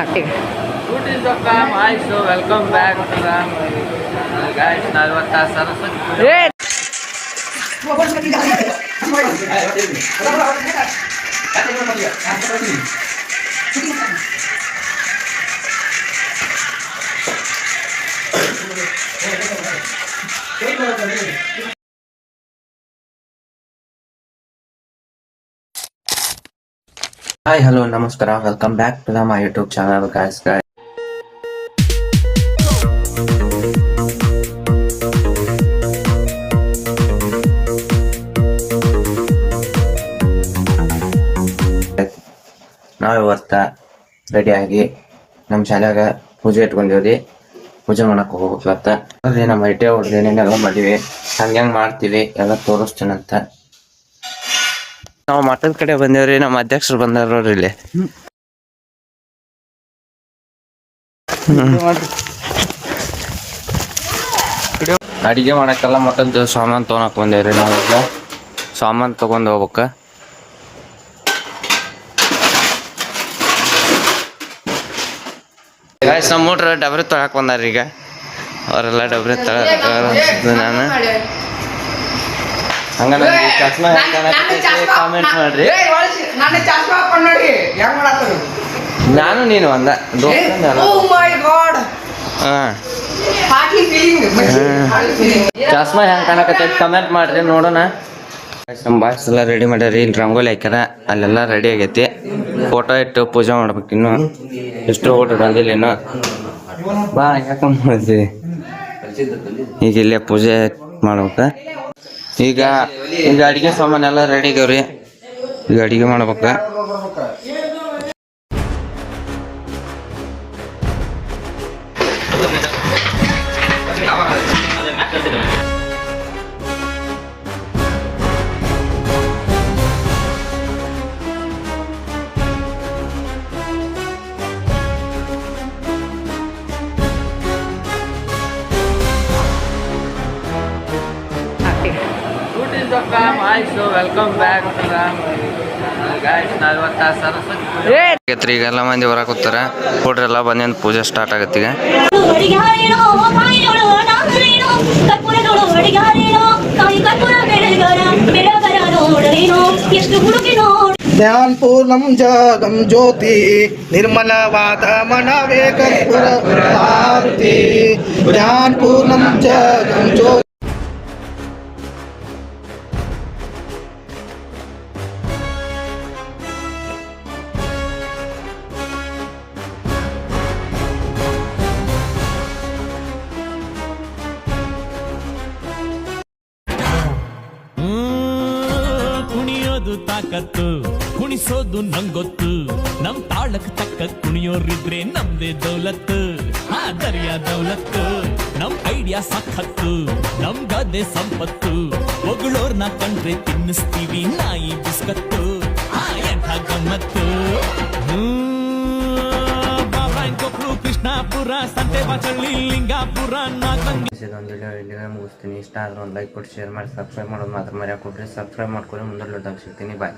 Good is welcome. Hi, so welcome back to the guys. Nalvatta Saraswati. Hey. Hi, hello, namaskara. Welcome back to my YouTube channel, guys. ನಾವು ಇವತ್ತ ರೆಡಿಯಾಗಿ ನಮ್ಮ ಶಾಲ್ಯಾಗ ಪೂಜೆ ಇಟ್ಕೊಂಡಿವ್ರಿ. ಪೂಜೆ ಮಾಡಕ್ ಹೋಗ್ಬೇಕತ್ತ ಅದೇ ನಮ್ಮ ಐಟೆ ಹೊಡ್ದು ಏನೇನೆಲ್ಲ ಮಾಡಿವಿ, ಹಂಗೆ ಮಾಡ್ತೀವಿ ಎಲ್ಲ ತೋರಿಸ್ತೀನಂತ. ನಾವು ಮಠದ ಕಡೆ ಬಂದೇವ್ರಿ. ನಮ್ಮ ಅಧ್ಯಕ್ಷರು ಬಂದಾರ ಇಲ್ಲಿ. ಅಡಿಗೆ ಮಾಡಕ್ಕೆಲ್ಲ ಮಠದ ಸಾಮಾನು ತೊಗೊಳಕ್ ಬಂದೇವ್ರಿ. ನಾವೀಗ ಸಾಮಾನು ತಗೊಂಡ್ ಹೋಗ್ಬೇಕ. ಗಾಯ್ಸ್ ನಮ್ಮ ಮೂಡ್ರ ಡಬ್ರಿ ತೊಳಕ್ ಬಂದಾರ. ಈಗ ಅವರೆಲ್ಲ ಡಬ್ರಿ ನಾನು ಹಂಗ ಚಸ್ಮಾ ಕಾಮೆಂಟ್ ಮಾಡ್ರಿ. ನಾನು ನೀನು ಒಂದ ಚಸ್ಮಾ ಹೆಂಗ್ ಕಾಣಕತ್ತೈತಿ ಕಮೆಂಟ್ ಮಾಡ್ರಿ ನೋಡೋಣ. ನಮ್ಮ ಬಾಯ್ಸ್ ಎಲ್ಲ ರೆಡಿ ಮಾಡ್ಯಾರಿ. ಇಲ್ಲಿ ರಂಗೋಲಿ ಹಾಕ್ಯಾರ, ಅಲ್ಲೆಲ್ಲ ರೆಡಿ ಆಗೈತಿ. ಫೋಟೋ ಇಟ್ಟು ಪೂಜೆ ಮಾಡ್ಬೇಕು. ಇನ್ನು ಎಷ್ಟು ಓಟು ಬಂದಿಲ್ಲ ಇನ್ನು. ಬಾ ಯಾಕಂತ ಮಾಡಿದ್ವಿ. ಈಗ ಇಲ್ಲೇ ಪೂಜೆ ಮಾಡ್ಬೇಕ. ಈಗ ಅಡಿಗೆ ಸಾಮಾನು ಎಲ್ಲ ರೆಡಿ ಆಗ್ಯಾವ್ರಿ. ಈಗ ಅಡಿಗೆ ಮಾಡ್ಬೇಕ. Good is welcome. Hi, so welcome back to the guys. Nalvatta Saraswati. ಈಗೆಲ್ಲ ಮಂದಿ ಬರಾಕತ್ತಾರ. ಹುಡ್ರೆಲ್ಲ ಬಂದಿಂದ ಪೂಜೆ ಸ್ಟಾರ್ಟ್ ಆಗತ್ತೆ ಈಗ. ಧ್ಯಾನ್ ಪೂರ್ಣಂ ಜಗಂ ಜ್ಯೋತಿ ನಿರ್ಮಲವಾದ ಮನವೇ ಕರ್ಪೂರ ಆರತಿ. ಧ್ಯಾನ್ ಪೂರ್ಣಂ ಜಗಂ ಜ್ಯೋತಿ. ಕುಣಿಯೋದು ತಾಕತ್ತು, ಕುಣಿಸೋದು ನಂಗೊತ್ತು. ನಮ್ ತಾಳಕ್ ತಕ್ಕ ಕುಣಿಯೋರಿದ್ರೆ ನಮ್ದೇ ದೌಲತ್ತು. ದರ್ಯ ದೌಲತ್ತು, ನಮ್ ಐಡಿಯಾ ಸಖತ್ತು, ನಮ್ ಗದೆ ಸಂಪತ್ತು. ಒಗಳೋರ್ನ ಕಂಡ್ರೆ ತಿನ್ನಿಸ್ತೀವಿ ನಾಯಿ ಬಿಸ್ಕತ್ತು. ಎಂಥ ಗಮ್ಮತ್ತು. ಕೊಪ್ಪಳು, ಕೃಷ್ಣಾಪುರ, ಸಂತೆ ಬಾಚಳ್ಳಿ, ಲಿಂಗಾಪುರ, ನಾಗಂಗಿ. ಇದೊಂದು ವಿಡಿಯೋ ಇಲ್ಲಿಗೆ ಮುಗಿಸ್ತೀನಿ. ಇಷ್ಟ ಆದ್ರೆ ಒಂದು ಲೈಕ್ ಕೊಟ್ಟು ಶೇರ್ ಮಾಡಿ, ಸಬ್ಸ್ಕ್ರೈಬ್ ಮಾಡೋದು ಮಾತ್ರ ಮರ್ಯಾಕೆ ಕೊಡ್ರಿ. ಸಬ್ಸ್ಕ್ರೈಬ್ ಮಾಡ್ಕೊಳ್ಳಿ. ಮುಂದೆ ಸಿಗ್ತೀನಿ. ಬಾಯ್.